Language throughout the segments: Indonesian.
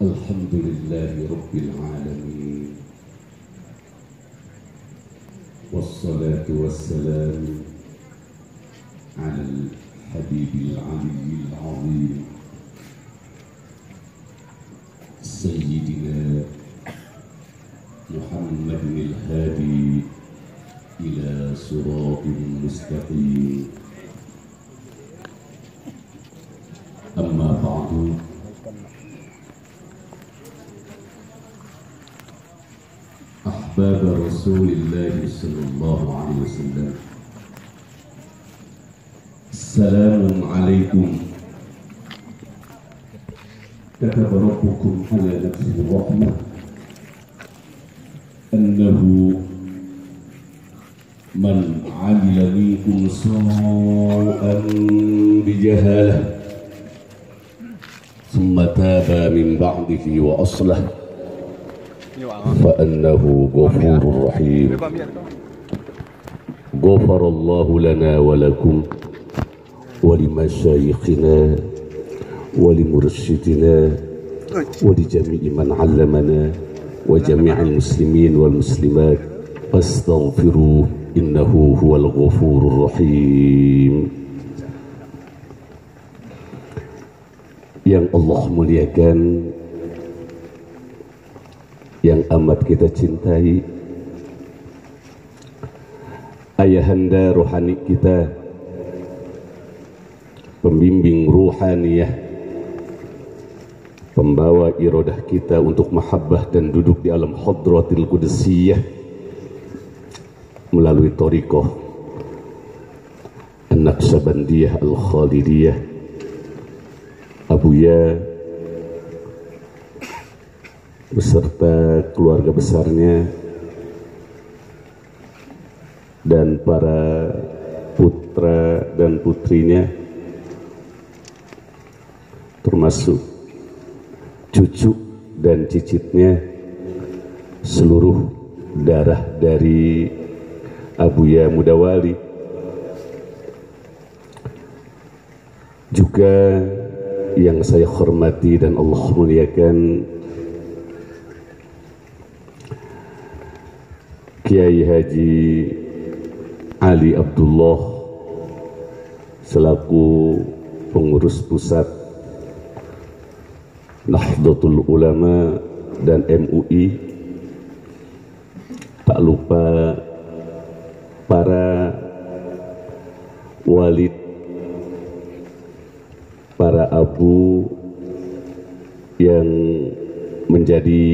الحمد لله رب العالمين والصلاة والسلام على الحبيب العلي العظيم سيدنا محمد الهادي إلى صراط مستقيم. أما بعد، أحباب رسول الله صلى الله عليه وسلم، السلام عليكم. كتب ربكم على نفسه الرحمة أنه من عمل منكم سوءا بجهالة ثم تاب من بعده وأصلح فأنه غفور رحيم. غفر الله لنا ولكم ولمشايخنا ولمرشدنا ولجميع من علمنا وجميع المسلمين والمسلمات فاستغفروه إنه هو الغفور الرحيم. Yang Allah muliakan, yang amat kita cintai, ayahanda rohani kita, pembimbing ruhaniyah, pembawa iradah kita untuk mahabbah dan duduk di alam hadratil qudsiyah melalui thariqah An-Naqsabandiyah Al-Khalidiyah, Abuya beserta keluarga besarnya dan para putra dan putrinya, termasuk cucu dan cicitnya, seluruh darah dari Abuya Mudawali, juga yang saya hormati dan Allah muliakan Kiai Haji Ali Abdullah selaku pengurus pusat Nahdlatul Ulama dan MUI, tak lupa para walid, para abu yang menjadi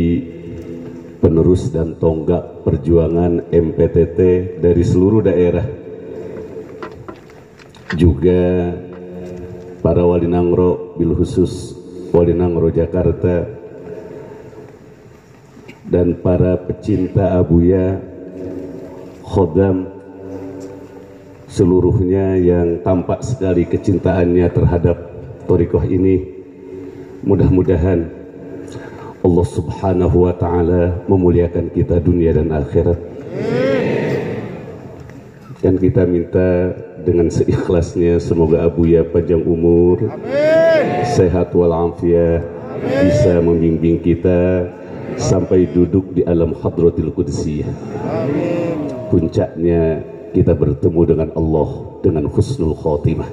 penerus dan tonggak perjuangan MPTT dari seluruh daerah, juga para wali nangro, bil khusus wali nangro Jakarta, dan para pecinta Abuya, khodam seluruhnya yang tampak sekali kecintaannya terhadap thariqah ini. Mudah-mudahan Allah subhanahu wa ta'ala memuliakan kita dunia dan akhirat. Dan kita minta dengan seikhlasnya, semoga Abuya panjang umur, sehat walafiat, bisa membimbing kita sampai duduk di alam hadratil qudsiyah. Puncaknya kita bertemu dengan Allah dengan husnul khotimah.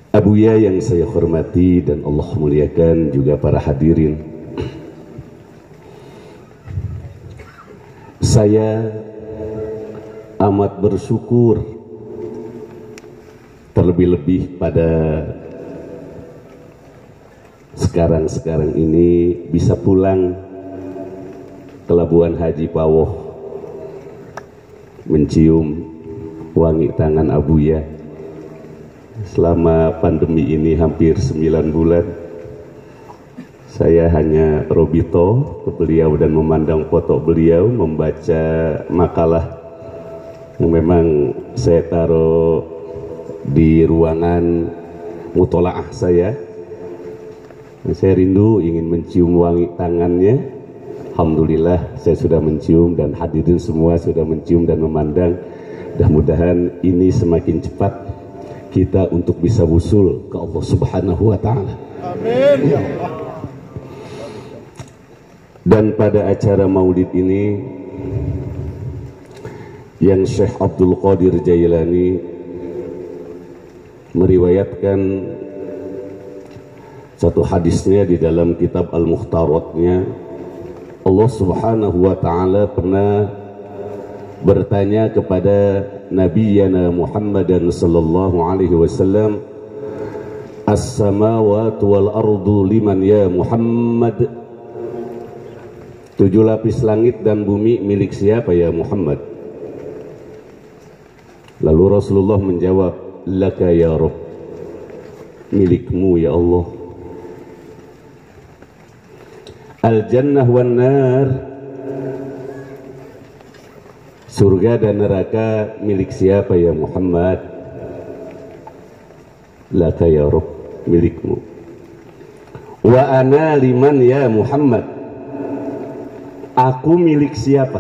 Abuya yang saya hormati dan Allah muliakan, juga para hadirin, saya amat bersyukur terlebih-lebih pada sekarang ini bisa pulang ke Labuan Haji Pawoh mencium wangi tangan Abuya. Selama pandemi ini hampir 9 bulan saya hanya robito ke beliau dan memandang foto beliau, membaca makalah yang memang saya taruh di ruangan mutolaah saya. Saya rindu ingin mencium wangi tangannya. Alhamdulillah saya sudah mencium dan hadirin semua sudah mencium dan memandang. Mudah-mudahan ini semakin cepat kita untuk bisa wusul ke Allah Subhanahu wa Ta'ala. Amin ya Allah. Dan pada acara maulid ini yang Syekh Abdul Qadir Jailani meriwayatkan satu hadisnya di dalam kitab Al-Mukhtaratnya, Allah Subhanahu wa Ta'ala pernah bertanya kepada Nabiyana Muhammadan sallallahu alaihi wasallam, as-samawati wal ardu liman ya Muhammad? 7 lapis langit dan bumi milik siapa ya Muhammad? Lalu Rasulullah menjawab, laka ya Rabb, milikmu ya Allah. Al-jannah wan nar, surga dan neraka milik siapa ya Muhammad? Laka ya Rabb, milikmu. Wa ana liman ya Muhammad, aku milik siapa?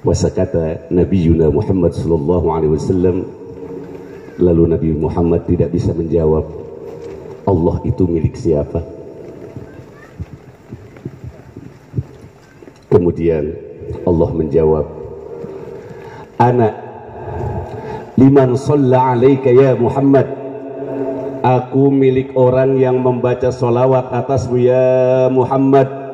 Wasakata Nabiyuna Muhammad sallallahu alaihi wasallam, lalu Nabi Muhammad tidak bisa menjawab Allah itu milik siapa. Kemudian Allah menjawab, ana liman shalla alaika ya Muhammad, aku milik orang yang membaca sholawat atasmu ya Muhammad.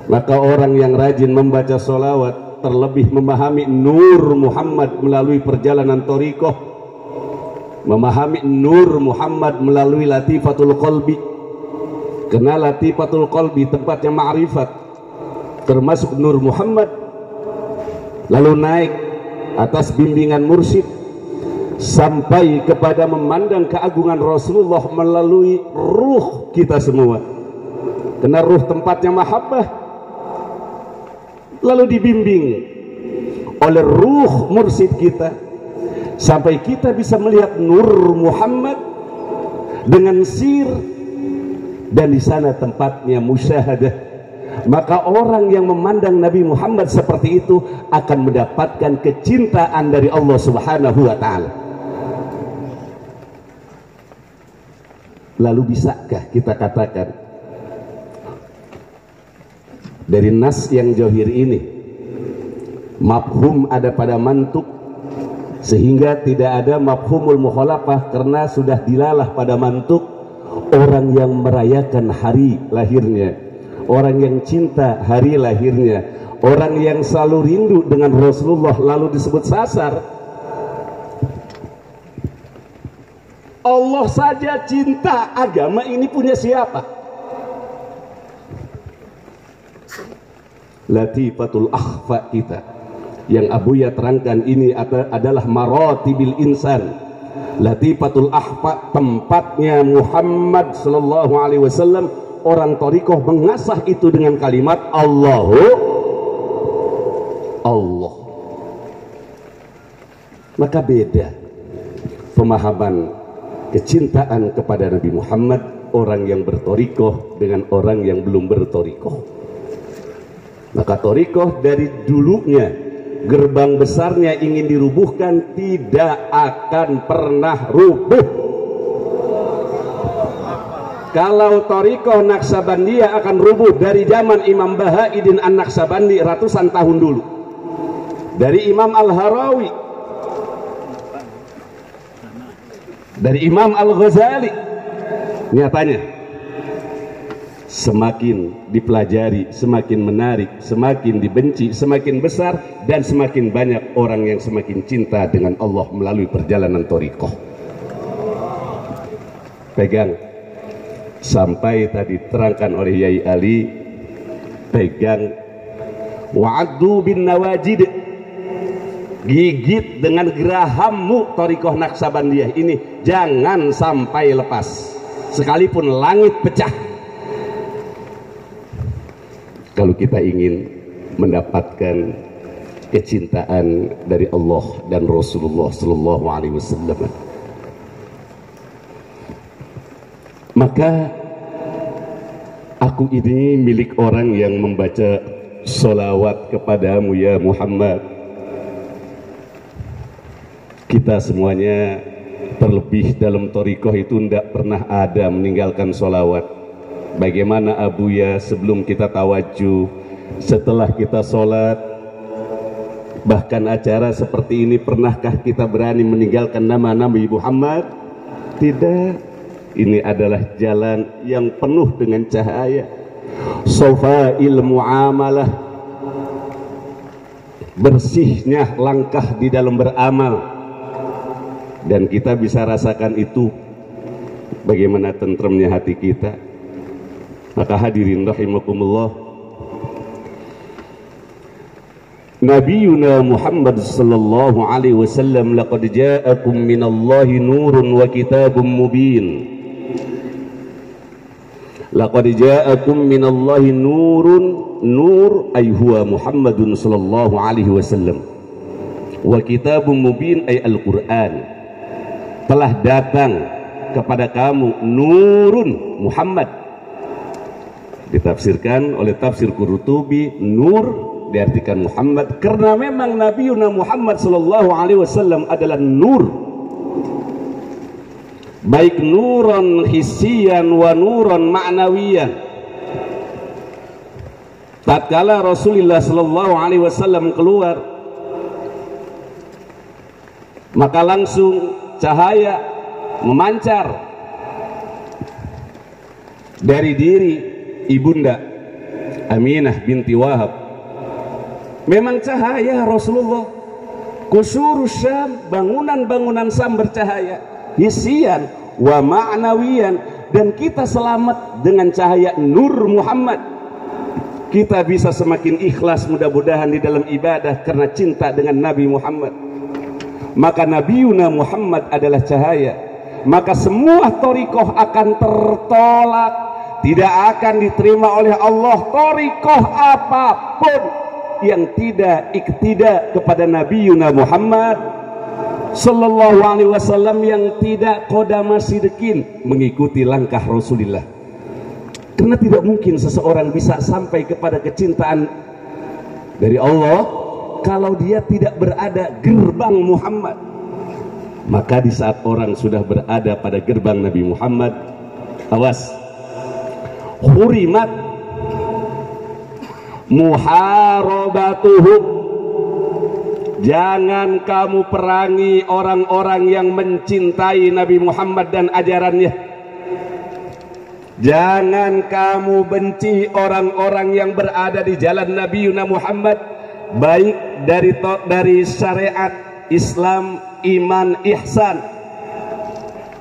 Maka orang yang rajin membaca sholawat, terlebih memahami nur Muhammad melalui perjalanan thariqah, memahami nur Muhammad melalui latifatul qalbi, karena latifatul qalbi tempatnya ma'rifat, termasuk nur Muhammad, lalu naik atas bimbingan mursyid sampai kepada memandang keagungan Rasulullah melalui ruh kita semua, karena ruh tempatnya mahabbah, lalu dibimbing oleh ruh mursyid kita sampai kita bisa melihat nur Muhammad dengan sir, dan di sana tempatnya musyahadah. Maka orang yang memandang Nabi Muhammad seperti itu akan mendapatkan kecintaan dari Allah Subhanahu wa Ta'ala. Lalu bisakah kita katakan dari nas yang johir ini mafhum ada pada mantuk, sehingga tidak ada mafhumul mukhalafah karena sudah dilalah pada mantuk? Orang yang merayakan hari lahirnya, orang yang cinta hari lahirnya, orang yang selalu rindu dengan Rasulullah lalu disebut sasar. Allah saja cinta, agama ini punya siapa? Latifatul akhfa kita yang Abuya terangkan ini adalah maratibil insan. Latifatul akhfa tempatnya Muhammad sallallahu alaihi wasallam. Orang thariqah mengasah itu dengan kalimat Allahu Allah. Maka beda pemahaman kecintaan kepada Nabi Muhammad orang yang berthariqah dengan orang yang belum berthariqah. Maka thariqah dari dulunya gerbang besarnya ingin dirubuhkan, tidak akan pernah rubuh. Kalau thariqah Naqsabandiyah akan rubuh dari zaman Imam Bahaiddin An-Naqsabandi ratusan tahun dulu, dari Imam Al-Harawi, dari Imam Al-Ghazali. Nyatanya semakin dipelajari, semakin menarik, semakin dibenci, semakin besar, dan semakin banyak orang yang semakin cinta dengan Allah melalui perjalanan thariqah. Pegang sampai tadi terangkan oleh Yai Ali, pegang wa'addu bin nawajid, gigit dengan gerahammu thariqah Naqsabandiyah ini, jangan sampai lepas sekalipun langit pecah. Kalau kita ingin mendapatkan kecintaan dari Allah dan Rasulullah sallallahu alaihi wasallam, maka aku ini milik orang yang membaca sholawat kepadamu ya Muhammad. kita semuanya, terlebih dalam thariqah itu tidak pernah ada meninggalkan sholawat. Bagaimana Abuya sebelum kita tawajuh, setelah kita sholat, bahkan acara seperti ini, pernahkah kita berani meninggalkan nama Nabi Muhammad? Tidak. Ini adalah jalan yang penuh dengan cahaya, safail muamalah, bersihnya langkah di dalam beramal, dan kita bisa rasakan itu bagaimana tentremnya hati kita. Maka hadirin rahimakumullah, Nabiyuna Muhammad sallallahu alaihi wasallam, laqad ja'akum minallahi nurun wa kitabun mubin. Laqad ja'akum minallahi nurun, nur ay huwa Muhammadun sallallahu alaihi wasallam, wa kitabun mubin ay Al-Qur'an. Telah datang kepada kamu nurun, Muhammad. Ditafsirkan oleh tafsir Qurtubi, nur diartikan Muhammad karena memang Nabiuna Muhammad sallallahu alaihi wasallam adalah nur, baik nuron hissiyan wa nuron ma'nawiyan. Tatkala Rasulullah sallallahu alaihi wasallam keluar, maka langsung cahaya memancar dari diri ibunda Aminah binti Wahab. Memang cahaya Rasulullah. Kusurus Syam, bangunan-bangunan Syam bercahaya, hisian wa ma'nawiyan, dan kita selamat dengan cahaya nur Muhammad. Kita bisa semakin ikhlas mudah-mudahan di dalam ibadah karena cinta dengan Nabi Muhammad. Maka Nabiuna Muhammad adalah cahaya, maka semua thariqah akan tertolak, tidak akan diterima oleh Allah thariqah apapun yang tidak iktida kepada Nabiuna Muhammad sallallahu alaihi wasallam, yang tidak qodama sidqin, mengikuti langkah Rasulullah. Karena tidak mungkin seseorang bisa sampai kepada kecintaan dari Allah kalau dia tidak berada gerbang Muhammad. Maka di saat orang sudah berada pada gerbang Nabi Muhammad, awas, hurimat muharabatuhu, jangan kamu perangi orang-orang yang mencintai Nabi Muhammad dan ajarannya. Jangan kamu benci orang-orang yang berada di jalan Nabiuna Muhammad, baik dari syariat Islam, iman, ihsan.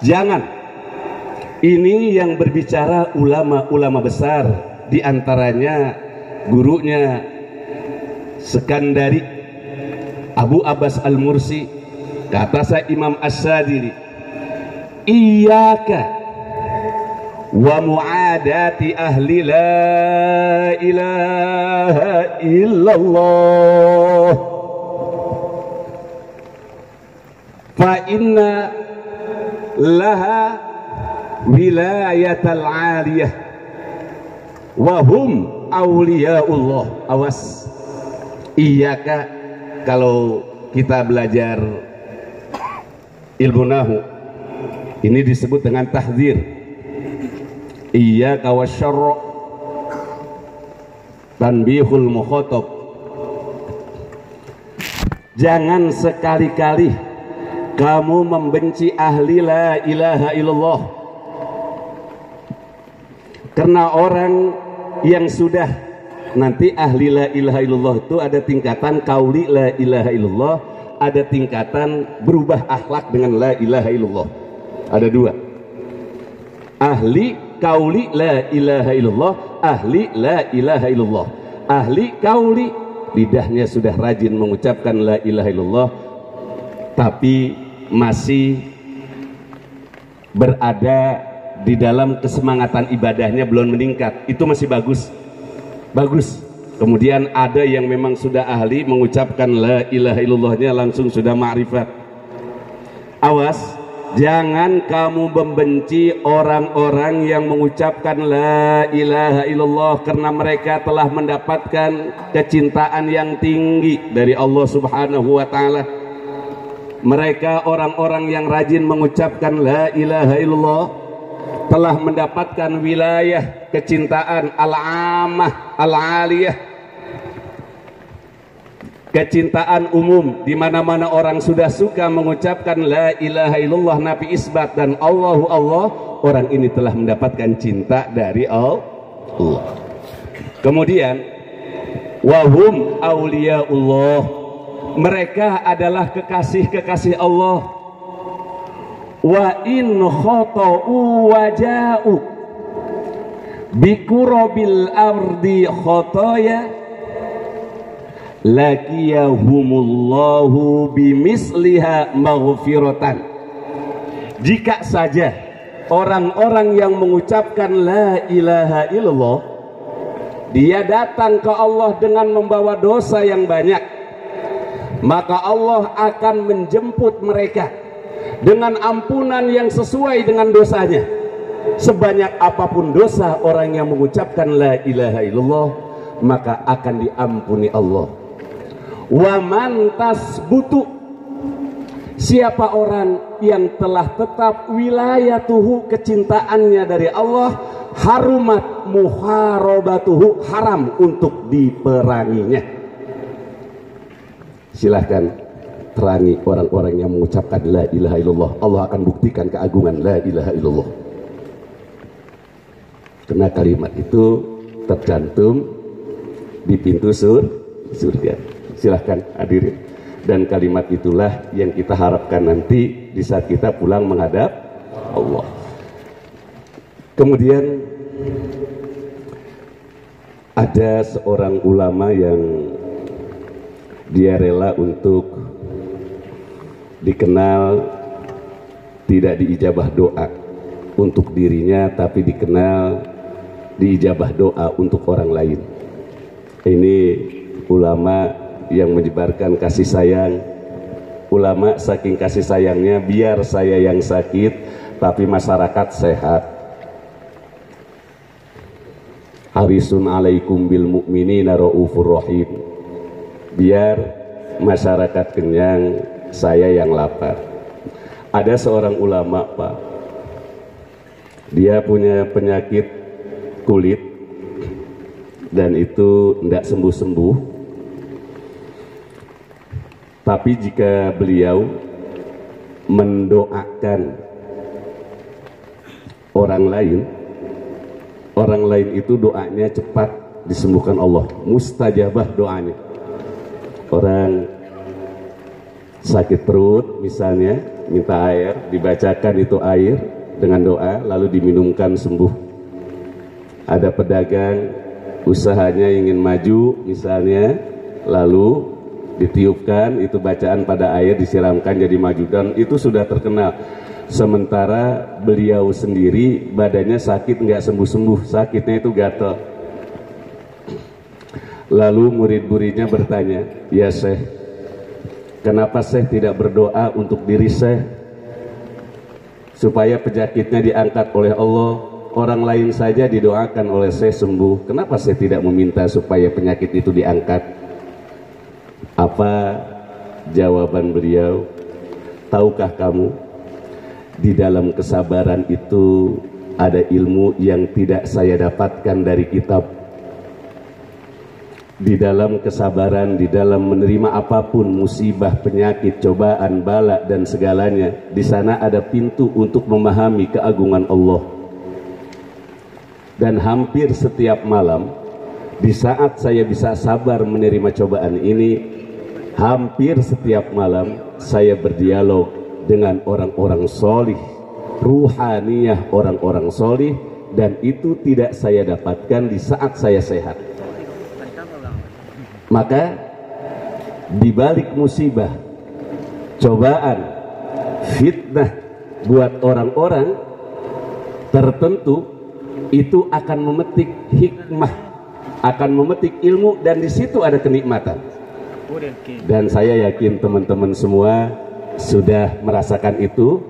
Jangan. Ini yang berbicara ulama-ulama besar, di antaranya gurunya Sekandari Abu Abbas Al-Mursi, kata saya Imam As-Sadiri, iyyaka wa mu'adati ahli la ilaha illallah fa inna laha wilayatal aliyah wa hum awliyaullah. Awas, iyyaka, kalau kita belajar ilmu nahu ini disebut dengan tahdzir. Iyyaka wasyarra, tanbihul mukhatab. Jangan sekali-kali kamu membenci ahli la ilaha illallah, karena orang yang sudah nanti ahli la ilaha illallah itu ada tingkatan qauli la ilaha illallah, ada tingkatan berubah akhlak dengan la ilaha illallah. Ada dua, ahli qauli la ilaha illallah, ahli la ilaha illallah. Ahli qauli, lidahnya sudah rajin mengucapkan la ilaha illallah, tapi masih berada di dalam kesemangatan ibadahnya belum meningkat, itu masih bagus. Kemudian ada yang memang sudah ahli mengucapkan la ilaha illallahnya langsung sudah ma'rifat. Awas, jangan kamu membenci orang-orang yang mengucapkan la ilaha illallah karena mereka telah mendapatkan kecintaan yang tinggi dari Allah Subhanahu wa ta'ala. Mereka orang-orang yang rajin mengucapkan la ilaha illallah telah mendapatkan wilayah kecintaan al-ammah al-aliyah, kecintaan umum, di mana-mana orang sudah suka mengucapkan la ilaha illallah nafi isbat dan Allahu Allah, orang ini telah mendapatkan cinta dari Allah. Kemudian wahum auliyaullah, mereka adalah kekasih-kekasih Allah. Wa in khata'u waja'u bikurobil ardi khataya lakiyahumullahu bimisliha maghfiratan. Jika saja orang-orang yang mengucapkan la ilaha illallah, dia datang ke Allah dengan membawa dosa yang banyak, maka Allah akan menjemput mereka dengan ampunan yang sesuai dengan dosanya. Sebanyak apapun dosa orang yang mengucapkan la ilaha illallah, maka akan diampuni Allah. Wa man tasbutu, siapa orang yang telah tetap wilayatuhu, kecintaannya dari Allah, harumat muharabatuhu, haram untuk diperanginya. Silahkan terangi orang-orang yang mengucapkan la ilaha illallah, Allah akan buktikan keagungan la ilaha illallah. Karena kalimat itu tercantum di pintu surga. Silahkan hadirin. Dan kalimat itulah yang kita harapkan nanti di saat kita pulang menghadap Allah. Kemudian ada seorang ulama yang dia rela untuk dikenal tidak diijabah doa untuk dirinya, tapi dikenal diijabah doa untuk orang lain. Ini ulama yang menyebarkan kasih sayang. Ulama saking kasih sayangnya, biar saya yang sakit tapi masyarakat sehat. Harisun alaikum bil mu'minina raufur rahim. Biar masyarakat kenyang, saya yang lapar. Ada seorang ulama, Pak, dia punya penyakit kulit dan itu tidak sembuh-sembuh. Tapi jika beliau mendoakan orang lain itu doanya cepat disembuhkan Allah, mustajabah doanya. Orang sakit perut misalnya, minta air, dibacakan itu air dengan doa, lalu diminumkan, sembuh. Ada pedagang usahanya ingin maju misalnya, lalu ditiupkan itu bacaan pada air, disiramkan jadi maju, dan itu sudah terkenal. Sementara beliau sendiri badannya sakit nggak sembuh-sembuh, sakitnya itu gatal. Lalu murid-muridnya bertanya, ya Syekh, kenapa Syekh tidak berdoa untuk diri Syekh supaya penyakitnya diangkat oleh Allah? Orang lain saja didoakan oleh Syekh sembuh, kenapa Syekh tidak meminta supaya penyakit itu diangkat? Apa jawaban beliau? Tahukah kamu, di dalam kesabaran itu ada ilmu yang tidak saya dapatkan dari kitab. Di dalam kesabaran, di dalam menerima apapun, musibah, penyakit, cobaan, bala dan segalanya, di sana ada pintu untuk memahami keagungan Allah. Dan hampir setiap malam, di saat saya bisa sabar menerima cobaan ini, hampir setiap malam saya berdialog dengan orang-orang solih, ruhaniyah orang-orang solih, dan itu tidak saya dapatkan di saat saya sehat. Maka di balik musibah, cobaan, fitnah buat orang-orang tertentu, itu akan memetik hikmah, akan memetik ilmu, dan di situ ada kenikmatan. Dan saya yakin teman-teman semua sudah merasakan itu.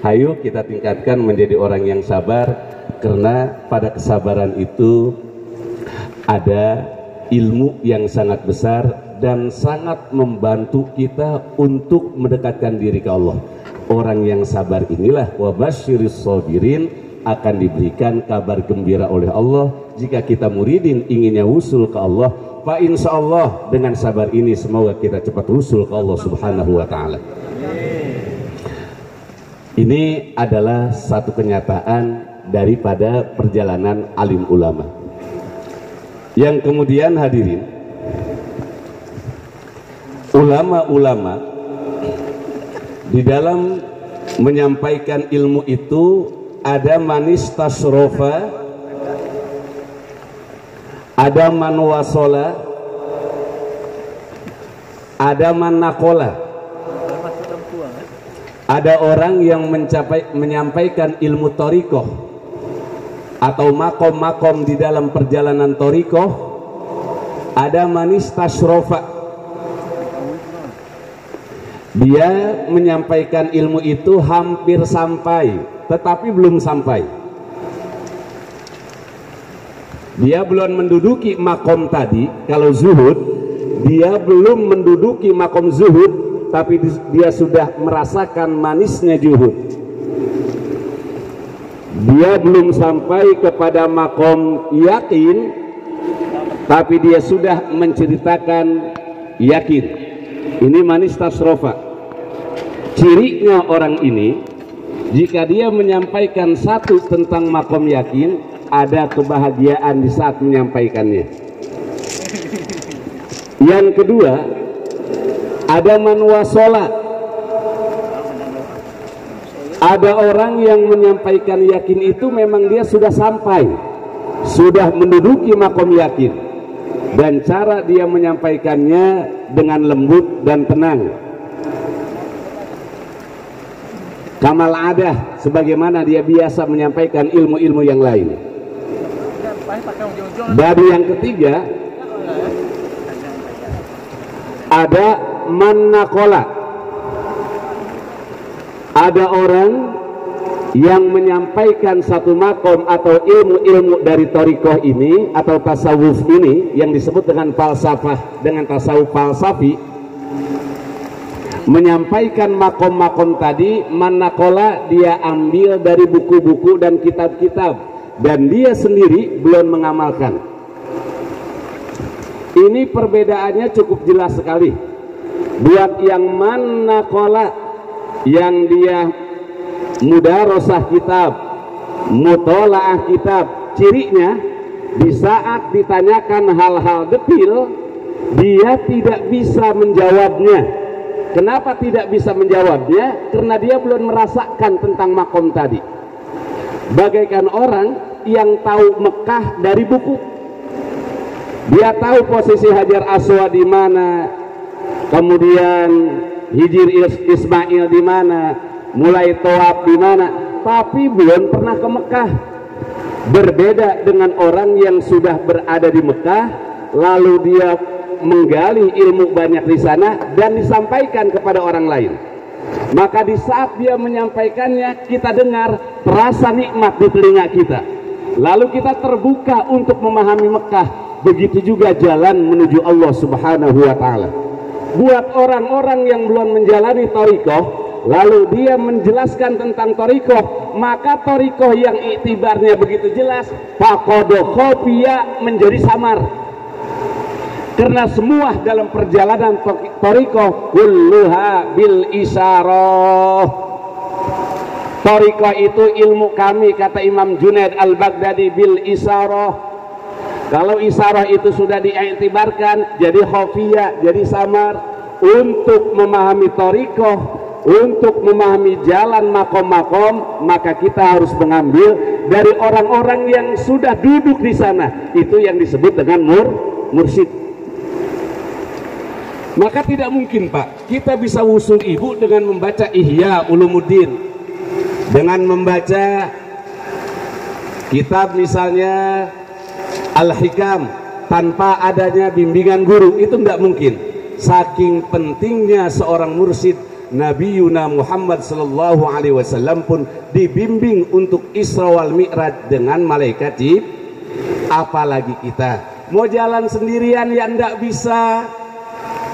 Hayu kita tingkatkan menjadi orang yang sabar, karena pada kesabaran itu ada ilmu yang sangat besar dan sangat membantu kita untuk mendekatkan diri ke Allah. Orang yang sabar inilah wabasyiris sabirin, akan diberikan kabar gembira oleh Allah jika kita muridin inginnya wusul ke Allah. Fa insya Allah dengan sabar ini semoga kita cepat wusul ke Allah subhanahu wa ta'ala. Ini adalah satu kenyataan daripada perjalanan alim ulama. Yang kemudian hadirin, ulama-ulama di dalam menyampaikan ilmu itu ada manis tasrofa, ada man wasola, ada man nakola. Ada orang yang menyampaikan ilmu torikoh atau makom-makom di dalam perjalanan torikoh. Ada manis tasrofa, dia menyampaikan ilmu itu hampir sampai, tetapi belum sampai. Dia belum menduduki makom tadi. Kalau zuhud, dia belum menduduki makom zuhud, tapi dia sudah merasakan manisnya zuhud. Dia belum sampai kepada makom yakin, tapi dia sudah menceritakan yakin. Ini manis tasrofa. Cirinya orang ini, jika dia menyampaikan satu tentang makom yakin, ada kebahagiaan di saat menyampaikannya. Yang kedua, ada manwasola. Ada orang yang menyampaikan yakin itu memang dia sudah sampai, sudah menduduki makom yakin, dan cara dia menyampaikannya dengan lembut dan tenang. Kamal adah, sebagaimana dia biasa menyampaikan ilmu-ilmu yang lain. Baru yang ketiga, ada mannakola. Ada orang yang menyampaikan satu makom atau ilmu-ilmu dari torikoh ini atau tasawuf ini yang disebut dengan falsafah, dengan tasawuf falsafi, menyampaikan makom-makom tadi. Mannakola, dia ambil dari buku-buku dan kitab-kitab, dan dia sendiri belum mengamalkan. Ini perbedaannya cukup jelas sekali. Buat yang mannakola, yang dia mudarosah kitab, mutolaah kitab, cirinya di saat ditanyakan hal-hal detil, dia tidak bisa menjawabnya. Kenapa tidak bisa menjawabnya? Karena dia belum merasakan tentang makom tadi. Bagaikan orang yang tahu Mekah dari buku. Dia tahu posisi Hajar Aswad di mana, kemudian Hijir Ismail di mana, mulai Tawaf di mana, tapi belum pernah ke Mekah. Berbeda dengan orang yang sudah berada di Mekah, lalu dia menggali ilmu banyak di sana dan disampaikan kepada orang lain. Maka di saat dia menyampaikannya, kita dengar, terasa nikmat di telinga kita. Lalu kita terbuka untuk memahami Mekah. Begitu juga jalan menuju Allah subhanahu wa ta'ala. Buat orang-orang yang belum menjalani torikoh, lalu dia menjelaskan tentang torikoh, maka torikoh yang iktibarnya begitu jelas, faqad khofiya, menjadi samar. Karena semua dalam perjalanan torikoh kulluha bil isyarah. Torikoh itu ilmu kami, kata Imam Junaid al-Baghdadi, bil isyarah. Kalau isyarah itu sudah diiktibarkan, jadi khofiyah, jadi samar. Untuk memahami torikoh, untuk memahami jalan makom-makom, maka kita harus mengambil dari orang-orang yang sudah duduk di sana. Itu yang disebut dengan mursyid. Maka tidak mungkin, Pak, kita bisa wusul ibu dengan membaca Ihya Ulumuddin, dengan membaca kitab misalnya Al-Hikam, tanpa adanya bimbingan guru. Itu tidak mungkin. Saking pentingnya seorang mursyid, Nabi Yuna Muhammad sallallahu alaihi wasallam pun dibimbing untuk Isra wal Mi'raj dengan malaikat Jibril. Apalagi kita Mau jalan sendirian ya ndak bisa.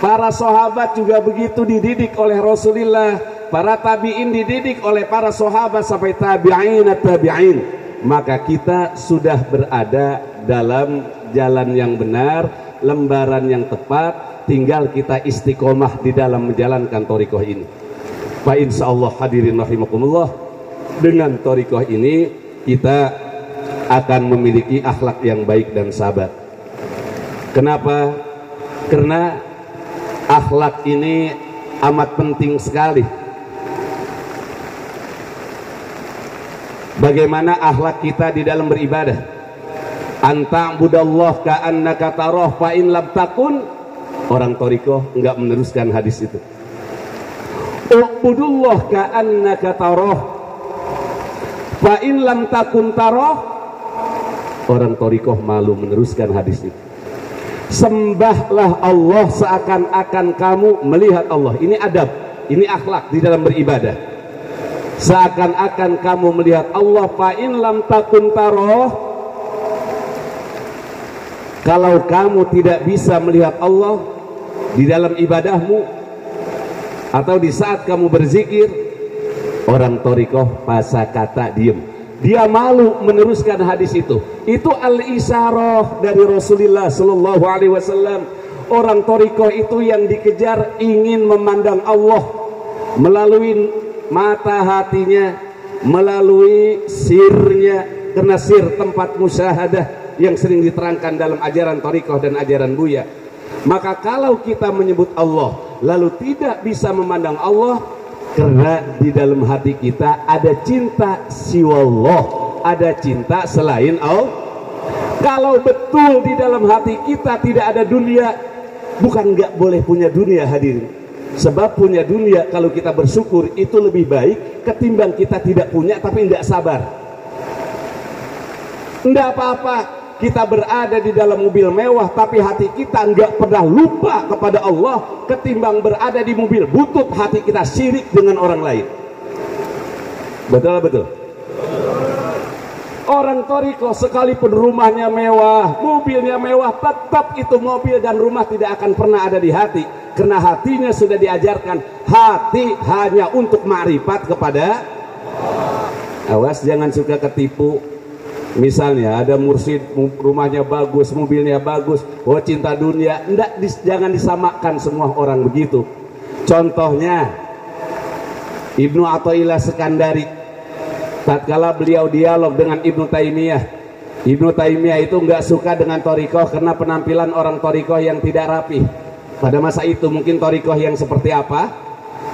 Para sahabat juga begitu, dididik oleh Rasulullah. Para tabi'in dididik oleh para sahabat sampai tabi'in. Maka kita sudah berada dalam jalan yang benar, lembaran yang tepat. Tinggal kita istiqomah di dalam menjalankan thariqah ini. Fa insyaallah hadirin rahimakumullah, dengan thariqah ini kita akan memiliki akhlak yang baik dan sabar. Kenapa? Karena akhlak ini amat penting sekali. Bagaimana akhlak kita di dalam beribadah? Anta'budallah ka'annaka tarah fa in lam takun. Orang thariqah enggak meneruskan hadis itu. Ubudullah ka'annaka tarah fa in lam takun tarah. Orang thariqah malu meneruskan hadis itu. Sembahlah Allah seakan-akan kamu melihat Allah. Ini adab, ini akhlak di dalam beribadah. Seakan-akan kamu melihat Allah. Fa in lam takun tarah, kalau kamu tidak bisa melihat Allah di dalam ibadahmu atau di saat kamu berzikir, orang thariqah pasakata, diem. Dia malu meneruskan hadis itu. Itu al-isyarah dari Rasulullah sallallahu alaihi wasallam. Orang thariqah itu yang dikejar ingin memandang Allah melalui mata hatinya, melalui sirnya, karena sir tempat musyahadah yang sering diterangkan dalam ajaran thariqah dan ajaran Buya. Maka kalau kita menyebut Allah lalu tidak bisa memandang Allah, karena di dalam hati kita ada cinta siwallah, ada cinta selain Allah. Kalau betul di dalam hati kita tidak ada dunia, bukan nggak boleh punya dunia hadirin. Sebab punya dunia kalau kita bersyukur itu lebih baik ketimbang kita tidak punya tapi tidak sabar. Tidak apa-apa kita berada di dalam mobil mewah tapi hati kita nggak pernah lupa kepada Allah, ketimbang berada di mobil butut hati kita syirik dengan orang lain. Betul. Orang thariqah sekalipun rumahnya mewah, mobilnya mewah, tetap itu mobil dan rumah tidak akan pernah ada di hati, karena hatinya sudah diajarkan hati hanya untuk ma'rifat kepada. Awas jangan suka ketipu. Misalnya ada mursyid rumahnya bagus, mobilnya bagus, oh cinta dunia. Jangan disamakan semua orang begitu. Contohnya Ibnu Athaillah Sekandari, tatkala beliau dialog dengan Ibnu Taimiyah. Ibnu Taimiyah itu nggak suka dengan thariqah karena penampilan orang thariqah yang tidak rapi. Pada masa itu mungkin thariqah yang seperti apa?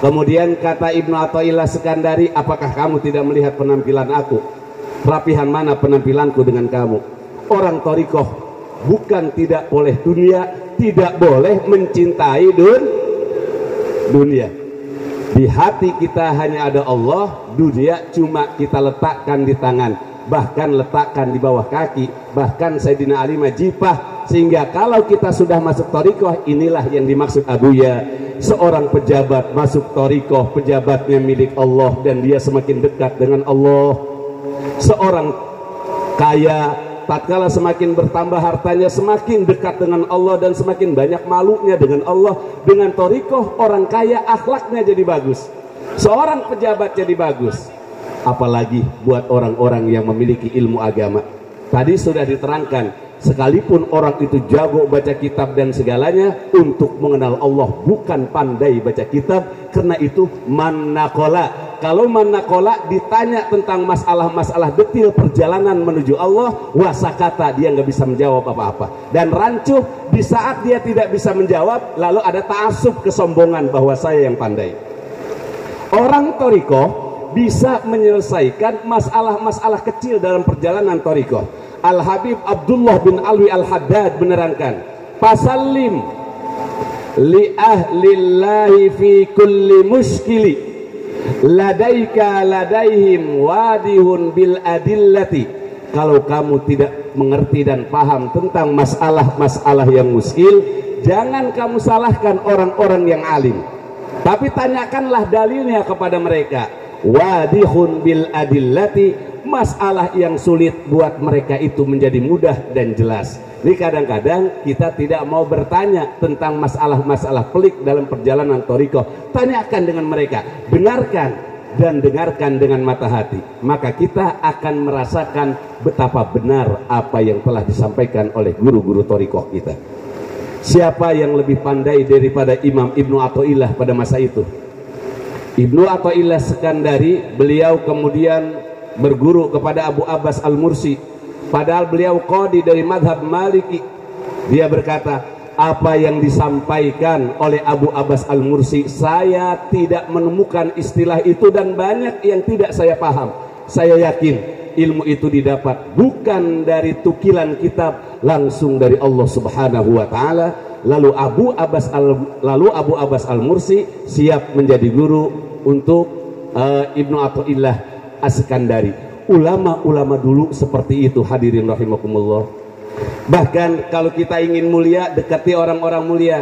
Kemudian kata Ibnu Athaillah Sekandari, apakah kamu tidak melihat penampilan aku? Rapihan mana penampilanku dengan kamu? Orang thariqah bukan tidak boleh dunia, tidak boleh mencintai dunia. Di hati kita hanya ada Allah, dunia cuma kita letakkan di tangan, bahkan letakkan di bawah kaki, bahkan Sayyidina Ali majipah. Sehingga kalau kita sudah masuk thariqah, inilah yang dimaksud Abuya. Seorang pejabat masuk thariqah, pejabatnya milik Allah dan dia semakin dekat dengan Allah. Seorang kaya tatkala semakin bertambah hartanya semakin dekat dengan Allah dan semakin banyak malunya dengan Allah. Dengan thariqah orang kaya akhlaknya jadi bagus, seorang pejabat jadi bagus, apalagi buat orang-orang yang memiliki ilmu agama. Tadi sudah diterangkan, sekalipun orang itu jago baca kitab dan segalanya, untuk mengenal Allah bukan pandai baca kitab. Karena itu manakola. Kalau manakola ditanya tentang masalah-masalah detil perjalanan menuju Allah, wasakata, dia nggak bisa menjawab apa-apa. Dan rancuh di saat dia tidak bisa menjawab, lalu ada ta'assub, kesombongan bahwa saya yang pandai. Orang thariqah bisa menyelesaikan masalah-masalah kecil dalam perjalanan thariqah. Al-Habib Abdullah bin Alwi Al-Haddad menerangkan, fasallim li ahlillahi fi kulli muskili ladaika ladaihim wadihun bil adillati. Kalau kamu tidak mengerti dan paham tentang masalah-masalah yang muskil, jangan kamu salahkan orang-orang yang alim, tapi tanyakanlah dalilnya kepada mereka. Wadihun bil adillati, masalah yang sulit buat mereka itu menjadi mudah dan jelas. Jadi kadang-kadang kita tidak mau bertanya tentang masalah-masalah pelik dalam perjalanan thariqah. Tanyakan dengan mereka, dengarkan dan dengarkan dengan mata hati. Maka kita akan merasakan betapa benar apa yang telah disampaikan oleh guru-guru thariqah kita. Siapa yang lebih pandai daripada Imam Ibnu Athaillah pada masa itu? Ibnu Athaillah Sekandari, beliau kemudian berguru kepada Abu Abbas Al-Mursi. Padahal beliau qadi dari madhab Maliki. Dia berkata, apa yang disampaikan oleh Abu Abbas Al-Mursi, saya tidak menemukan istilah itu dan banyak yang tidak saya paham. Saya yakin ilmu itu didapat bukan dari tukilan kitab, langsung dari Allah Subhanahu wa taala. Lalu Abu Abbas Al-Mursi siap menjadi guru untuk Ibnu Athaillah As-Sekandari. Ulama-ulama dulu seperti itu, hadirin rahimakumullah. Bahkan kalau kita ingin mulia, dekati orang-orang mulia.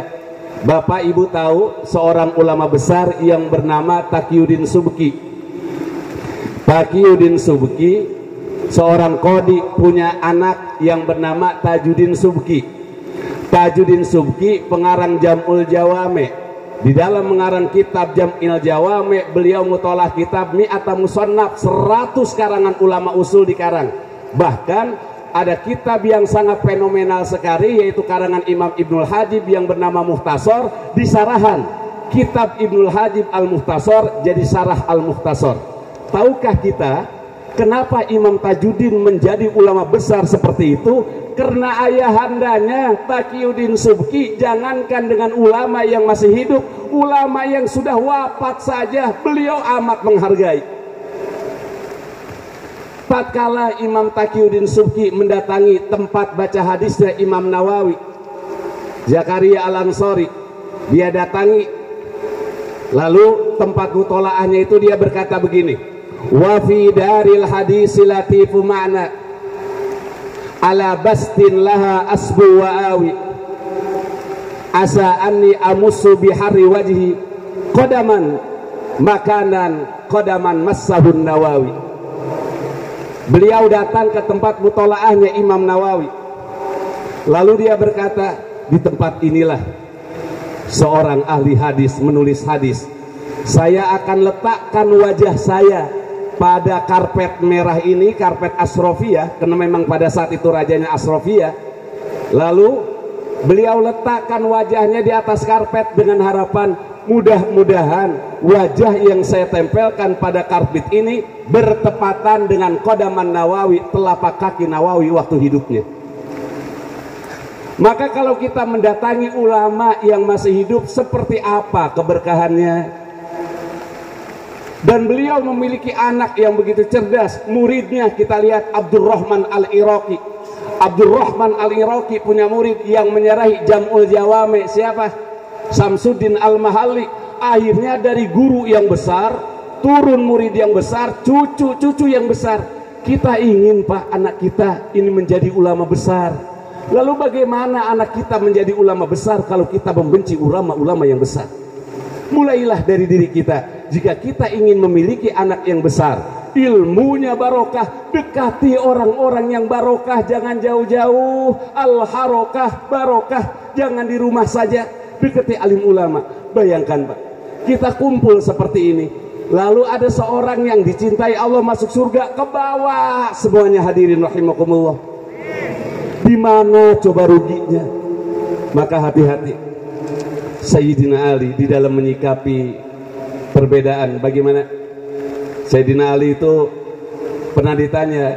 Bapak Ibu tahu seorang ulama besar yang bernama Taqiyuddin Subki. Taqiyuddin Subki seorang qadi, punya anak yang bernama Tajuddin Subki. Tajuddin Subki pengarang Jam'ul Jawami. Di dalam mengarang kitab Jam'il Jawami, beliau mutolaah kitab Mi'ata Musannaf, 100 karangan ulama usul dikarang. Bahkan ada kitab yang sangat fenomenal sekali, yaitu karangan Imam Ibnul Hajib yang bernama Mukhtasar, disarahan kitab Ibnul Hajib Al-Mukhtasar jadi Sarah Al-Mukhtasar. Tahukah kita kenapa Imam Tajuddin menjadi ulama besar seperti itu? Karena ayahandanya Taqiyuddin Subki, jangankan dengan ulama yang masih hidup, ulama yang sudah wafat saja beliau amat menghargai. Tatkala Imam Taqiyuddin Subki mendatangi tempat baca hadisnya Imam Nawawi, Zakaria Al-Ansari, dia datangi. Lalu tempat mutolaahnya itu dia berkata begini, wa fi daril hadis latifu ma'na ala bastin laha asbu wa awi asa anni amusu bihari wajhi qadaman makanan qadaman massahun Nawawi. Beliau datang ke tempat mutolaahnya Imam Nawawi, lalu dia berkata, di tempat inilah seorang ahli hadis menulis hadis. Saya akan letakkan wajah saya pada karpet merah ini, karpet Asrofiyah, karena memang pada saat itu rajanya Asrofiyah. Lalu beliau letakkan wajahnya di atas karpet dengan harapan mudah-mudahan wajah yang saya tempelkan pada karpet ini bertepatan dengan Qadaman Nawawi, telapak kaki Nawawi waktu hidupnya. Maka kalau kita mendatangi ulama yang masih hidup, seperti apa keberkahannya? Dan beliau memiliki anak yang begitu cerdas. Muridnya kita lihat Abdurrahman Al-Iraqi. Abdurrahman Al-Iraqi punya murid yang menyerahi Jam'ul Jawami. Siapa? Samsuddin Al-Mahalli. Akhirnya dari guru yang besar turun murid yang besar, cucu-cucu yang besar. Kita ingin, Pak, anak kita ini menjadi ulama besar. Lalu bagaimana anak kita menjadi ulama besar kalau kita membenci ulama-ulama yang besar? Mulailah dari diri kita. Jika kita ingin memiliki anak yang besar, ilmunya barokah, dekati orang-orang yang barokah, jangan jauh-jauh. Al-harokah barokah, jangan di rumah saja, dekati alim ulama. Bayangkan, Pak, kita kumpul seperti ini, lalu ada seorang yang dicintai Allah masuk surga, ke bawah semuanya, hadirin rahimakumullah. Di mana coba ruginya? Maka hati-hati Sayyidina Ali di dalam menyikapi perbedaan. Bagaimana? Sayyidina Ali itu pernah ditanya,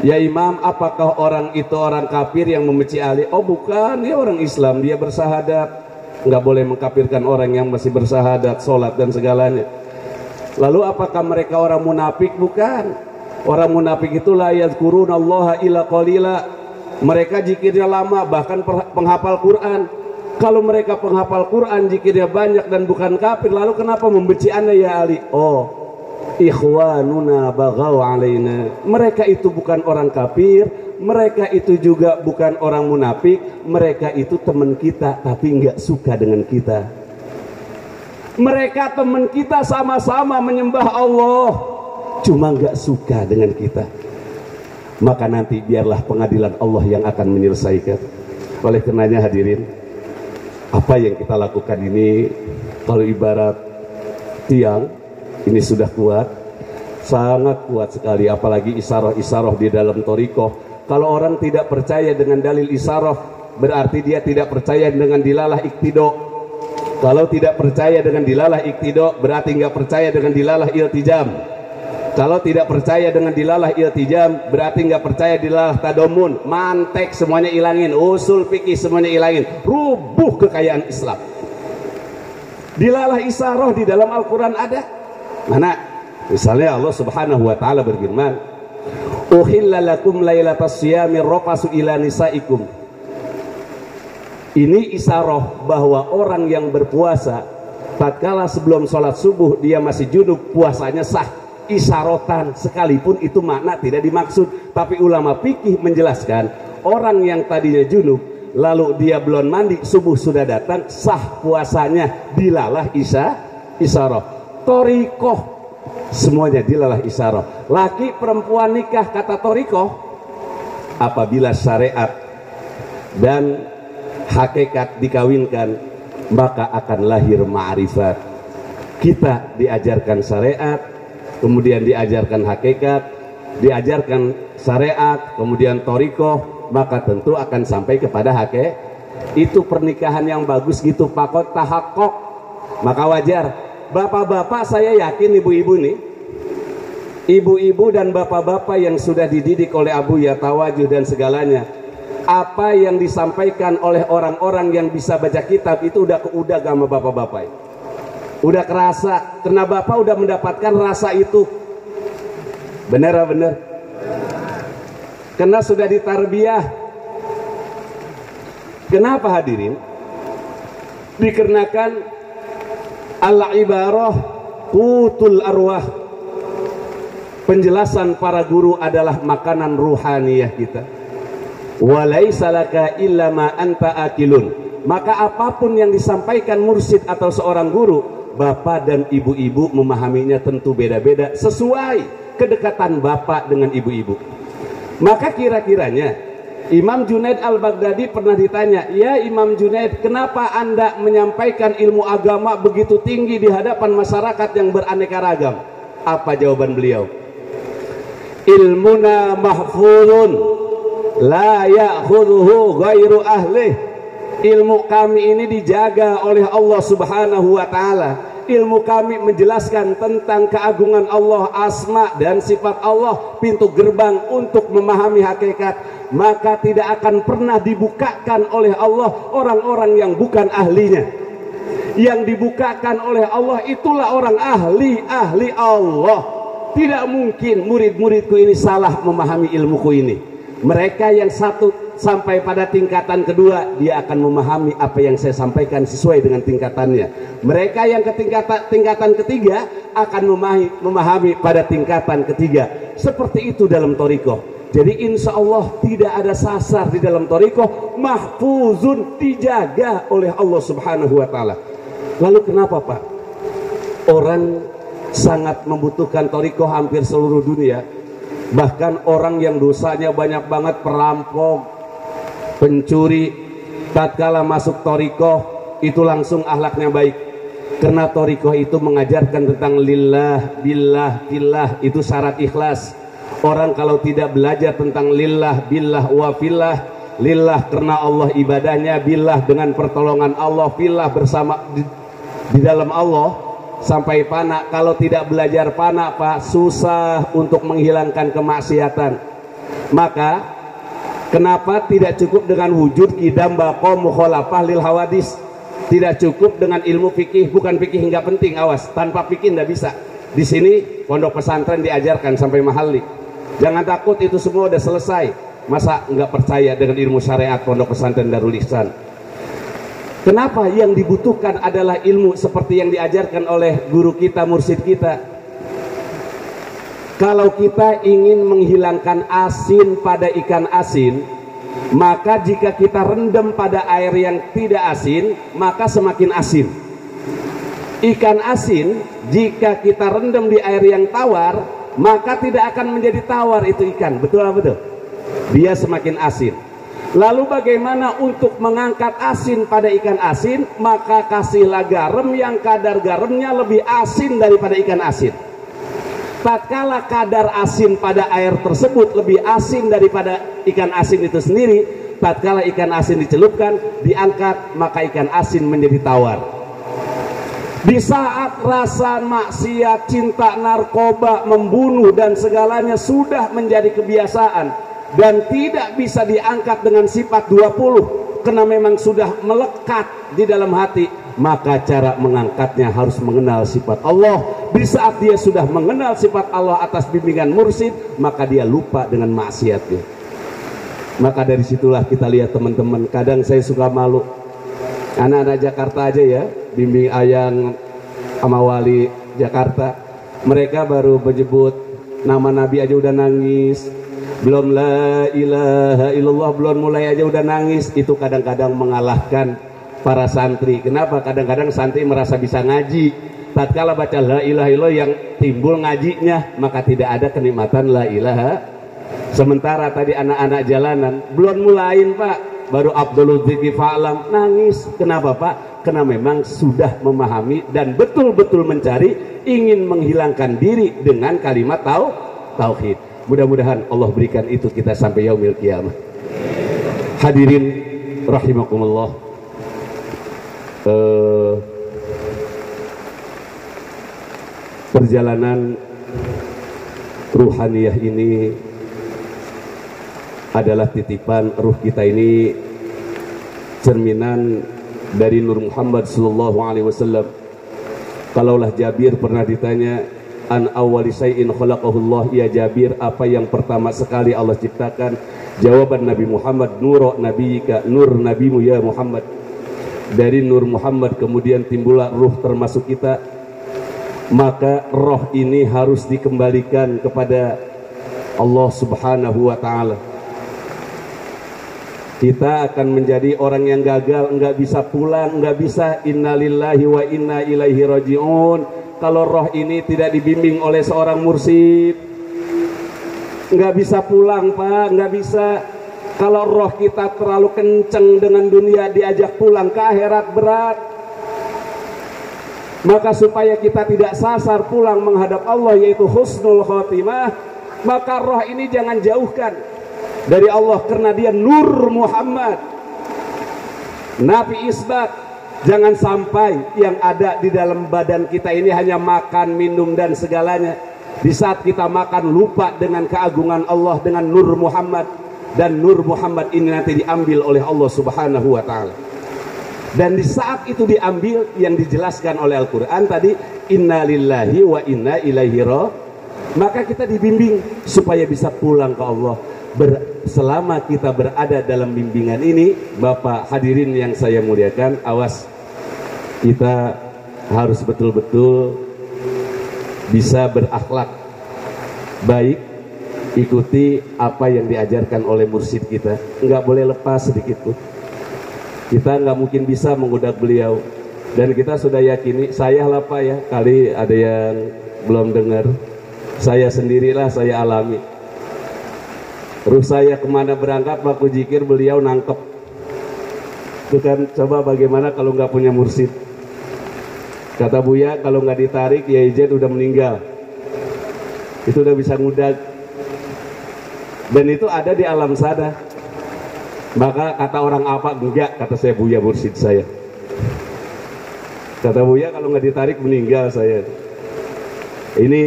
ya Imam, apakah orang itu orang kafir yang membenci Ali? Oh bukan, dia orang Islam, dia bersahadat. Nggak boleh mengkafirkan orang yang masih bersahadat, sholat dan segalanya. Lalu apakah mereka orang munafik? Bukan. Orang munafik itu la yadhkurunallaha illa qalila. Mereka zikirnya lama, bahkan penghafal Quran. Kalau mereka penghafal Quran, zikirnya banyak dan bukan kafir, lalu kenapa membenci Anda ya Ali? Oh, ikhwanuna baghaw alaina. Mereka itu bukan orang kafir, mereka itu juga bukan orang munafik, mereka itu teman kita tapi nggak suka dengan kita. Mereka teman kita, sama-sama menyembah Allah, cuma nggak suka dengan kita. Maka nanti biarlah pengadilan Allah yang akan menyelesaikan. Oleh karenanya hadirin, apa yang kita lakukan ini kalau ibarat tiang ini sudah kuat, sangat kuat sekali, apalagi isyaroh di dalam thariqah. Kalau orang tidak percaya dengan dalil isyaroh, berarti dia tidak percaya dengan dilalah iqtida. Kalau tidak percaya dengan dilalah iqtida, berarti nggak percaya dengan dilalah iltijam. Kalau tidak percaya dengan dilalah iltijam, berarti nggak percaya dilalah tadamun. Mantek semuanya ilangin, usul fikih semuanya ilangin, rubuh kekayaan Islam. Dilalah isyarah di dalam Al-Quran ada mana? Misalnya Allah Subhanahu wa taala berfirman, "Uhilla lakum lailatas siyami rafasu ila nisaikum." Ini isyarah bahwa orang yang berpuasa tatkala sebelum sholat subuh dia masih junub, puasanya sah. Isyarotan, sekalipun itu makna tidak dimaksud. Tapi ulama fikih menjelaskan, orang yang tadinya junub lalu dia belum mandi, subuh sudah datang, sah puasanya. Dilalah isyarah. Thariqah semuanya dilalah isyarah. Laki perempuan nikah, kata thariqah, apabila syariat dan hakikat dikawinkan, maka akan lahir ma'rifat. Kita diajarkan syariat, kemudian diajarkan hakikat, diajarkan syariat, kemudian thariqah, maka tentu akan sampai kepada hakikat. Itu pernikahan yang bagus gitu, pakot tahakkok. Maka wajar. Bapak-bapak, saya yakin ibu-ibu nih, ibu-ibu dan bapak-bapak yang sudah dididik oleh Abu Ya Tawajuh dan segalanya, apa yang disampaikan oleh orang-orang yang bisa baca kitab itu udah sama bapak-bapak. Udah kerasa, karena bapak udah mendapatkan rasa itu. Bener. Karena sudah ditarbiyah. Kenapa hadirin? Dikarenakan al-ibarah qutul arwah. Penjelasan para guru adalah makanan ruhaniyah kita. Walaisa laka illa ma anta akilun. Maka apapun yang disampaikan mursyid atau seorang guru, bapak dan ibu-ibu memahaminya tentu beda-beda sesuai kedekatan bapak dengan ibu-ibu. Maka kira-kiranya Imam Junaid al-Baghdadi pernah ditanya, "Ya Imam Junaid, kenapa Anda menyampaikan ilmu agama begitu tinggi di hadapan masyarakat yang beraneka ragam?" Apa jawaban beliau? "Ilmuna mahfuzun la ya'khudhuhu ghairu ahlih." Ilmu kami ini dijaga oleh Allah Subhanahu wa taala. Ilmu kami menjelaskan tentang keagungan Allah, asma dan sifat Allah, pintu gerbang untuk memahami hakikat. Maka tidak akan pernah dibukakan oleh Allah orang-orang yang bukan ahlinya. Yang dibukakan oleh Allah itulah orang ahli Allah. Tidak mungkin murid-muridku ini salah memahami ilmuku ini. Mereka yang satu sampai pada tingkatan kedua, dia akan memahami apa yang saya sampaikan sesuai dengan tingkatannya. Mereka yang ke tingkatan ketiga akan memahami pada tingkatan ketiga. Seperti itu dalam thariqah. Jadi insya Allah tidak ada sasar di dalam thariqah, mahfuzun, dijaga oleh Allah Subhanahu wa taala. Lalu kenapa Pak? Orang sangat membutuhkan thariqah hampir seluruh dunia. Bahkan orang yang dosanya banyak banget, perampok, pencuri, tatkala masuk thariqah itu langsung akhlaknya baik. Karena thariqah itu mengajarkan tentang lillah, billah, fillah, itu syarat ikhlas. Orang kalau tidak belajar tentang lillah, billah, wa fillah, lillah karena Allah ibadahnya, billah dengan pertolongan Allah, fillah bersama di dalam Allah, sampai fana. Kalau tidak belajar fana Pak, susah untuk menghilangkan kemaksiatan. Maka kenapa tidak cukup dengan wujud kidam baqo mukhalafah lil hawadis? Tidak cukup dengan ilmu fikih. Bukan fikih nggak penting, awas, tanpa fikih nggak bisa. Di sini pondok pesantren diajarkan sampai mahali. Jangan takut, itu semua udah selesai. Masa nggak percaya dengan ilmu syariat pondok pesantren Darul Ihsan? Kenapa yang dibutuhkan adalah ilmu seperti yang diajarkan oleh guru kita, mursyid kita. Kalau kita ingin menghilangkan asin pada ikan asin, maka jika kita rendam pada air yang tidak asin, maka semakin asin. Ikan asin jika kita rendam di air yang tawar, maka tidak akan menjadi tawar itu ikan. Betul apa betul? Dia semakin asin. Lalu bagaimana untuk mengangkat asin pada ikan asin? Maka kasihlah garam yang kadar garamnya lebih asin daripada ikan asin. Tatkala kadar asin pada air tersebut lebih asin daripada ikan asin itu sendiri, tatkala ikan asin dicelupkan, diangkat, maka ikan asin menjadi tawar. Di saat rasa maksiat, cinta, narkoba, membunuh dan segalanya sudah menjadi kebiasaan dan tidak bisa diangkat dengan sifat 20 karena memang sudah melekat di dalam hati, maka cara mengangkatnya harus mengenal sifat Allah. Di saat dia sudah mengenal sifat Allah atas bimbingan mursyid, maka dia lupa dengan maksiatnya. Maka dari situlah kita lihat teman-teman, kadang saya suka malu anak-anak Jakarta aja ya, bimbing ayang sama wali Jakarta, mereka baru menyebut nama Nabi aja udah nangis, belum la ilaha illallah belum mulai aja udah nangis. Itu kadang-kadang mengalahkan para santri. Kenapa? Kadang-kadang santri merasa bisa ngaji, tatkala baca la ilaha illallah yang timbul ngajinya, maka tidak ada kenikmatan la ilaha. Sementara tadi anak-anak jalanan belum mulain Pak, baru Abdul Dzikri Fa'lam nangis. Kenapa Pak? Karena memang sudah memahami dan betul-betul mencari, ingin menghilangkan diri dengan kalimat tauhid. Mudah-mudahan Allah berikan itu kita sampai yaumil qiyamah. Hadirin rahimakumullah, perjalanan ruhaniyah ini adalah titipan ruh kita ini, cerminan dari Nur Muhammad sallallahu alaihi wasallam. Kalaulah Jabir pernah ditanya, an awwali syai'in khalaqahullah, ya Jabir, apa yang pertama sekali Allah ciptakan? Jawaban Nabi Muhammad, nur nabiyika, nur nabimu ya Muhammad. Dari nur Muhammad kemudian timbullah ruh termasuk kita. Maka roh ini harus dikembalikan kepada Allah subhanahu wa ta'ala. Kita akan menjadi orang yang gagal, enggak bisa pulang, enggak bisa innalillahi wa inna ilaihi raji'un kalau roh ini tidak dibimbing oleh seorang mursyid. Enggak bisa pulang Pak, enggak bisa. Kalau roh kita terlalu kenceng dengan dunia, diajak pulang ke akhirat berat. Maka supaya kita tidak sasar pulang menghadap Allah, yaitu husnul khotimah, maka roh ini jangan jauhkan dari Allah, karena dia Nur Muhammad, Nabi isbat. Jangan sampai yang ada di dalam badan kita ini hanya makan, minum dan segalanya. Di saat kita makan lupa dengan keagungan Allah, dengan Nur Muhammad, dan Nur Muhammad ini nanti diambil oleh Allah subhanahu wa ta'ala. Dan di saat itu diambil, yang dijelaskan oleh Al-Quran tadi, inna lillahi wa inna ilaihi raji'un, maka kita dibimbing supaya bisa pulang ke Allah. Selama kita berada dalam bimbingan ini, Bapak hadirin yang saya muliakan, awas, kita harus betul-betul bisa berakhlak baik, ikuti apa yang diajarkan oleh mursyid kita, nggak boleh lepas sedikit pun. Kita nggak mungkin bisa menggodak beliau, dan kita sudah yakini, saya lah Pak ya, kali ada yang belum dengar, saya sendirilah saya alami. Ruh saya kemana berangkat waktu zikir beliau nangkep. Itu kan, coba bagaimana kalau nggak punya mursyid. Kata Buya, kalau nggak ditarik ya Ijen udah meninggal. Itu udah bisa ngudag. Dan itu ada di alam sadar. Maka kata orang apa, enggak, kata saya Buya mursyid saya. Kata Buya, kalau nggak ditarik meninggal saya. Ini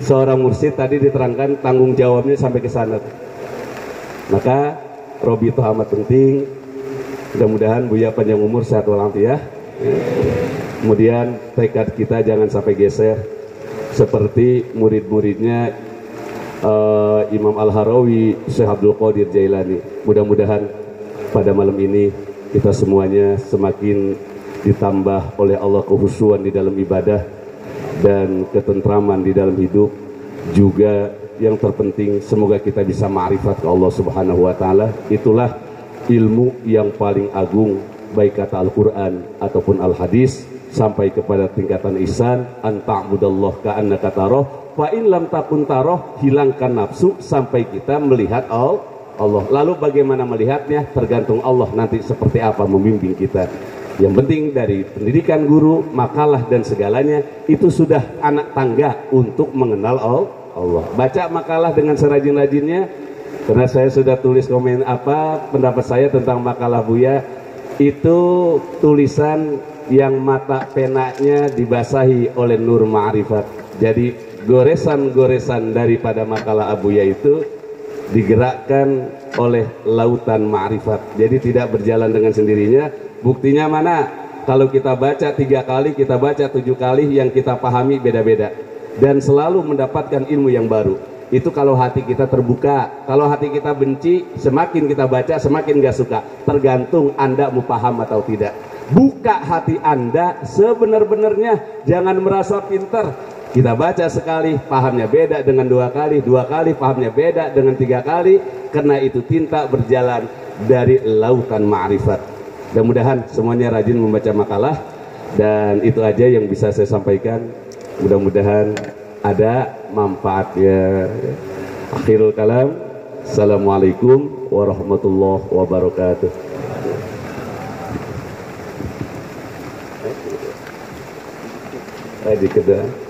seorang mursyid tadi diterangkan tanggung jawabnya sampai ke sana. Maka Robi itu amat penting. Mudah-mudahan Buya panjang umur, sehat walafiat. Kemudian tekad kita jangan sampai geser seperti murid-muridnya Imam Al-Harawi, Syekh Abdul Qadir Jailani. Mudah-mudahan pada malam ini kita semuanya semakin ditambah oleh Allah kehusuan di dalam ibadah dan ketentraman di dalam hidup. Juga yang terpenting, semoga kita bisa ma'rifat ke Allah subhanahu wa ta'ala. Itulah ilmu yang paling agung, baik kata Al-Quran ataupun Al-Hadis, sampai kepada tingkatan ihsan, an ta'budallah ka'annaka tarah, fa in lam takun tarah, hilangkan nafsu sampai kita melihat Allah. Lalu bagaimana melihatnya tergantung Allah nanti seperti apa membimbing kita. Yang penting dari pendidikan guru, makalah dan segalanya itu sudah anak tangga untuk mengenal Allah. Baca makalah dengan serajin-rajinnya, karena saya sudah tulis komen pendapat saya tentang makalah Buya, itu tulisan yang mata penanya dibasahi oleh nur ma'rifat. Jadi goresan-goresan daripada makalah Abuya itu digerakkan oleh lautan ma'rifat. Jadi tidak berjalan dengan sendirinya. Buktinya mana? Kalau kita baca 3 kali, kita baca 7 kali, yang kita pahami beda-beda. Dan selalu mendapatkan ilmu yang baru. Itu kalau hati kita terbuka. Kalau hati kita benci, semakin kita baca semakin gak suka. Tergantung Anda mau paham atau tidak. Buka hati Anda sebenar-benarnya. Jangan merasa pintar. Kita baca sekali, pahamnya beda dengan 2 kali. 2 kali, pahamnya beda dengan 3 kali. Karena itu tinta berjalan dari lautan ma'rifat. Mudah-mudahan semuanya rajin membaca makalah. Dan itu aja yang bisa saya sampaikan. Mudah-mudahan ada manfaatnya. Akhirul kalam. Assalamualaikum warahmatullahi wabarakatuh. Di kedua.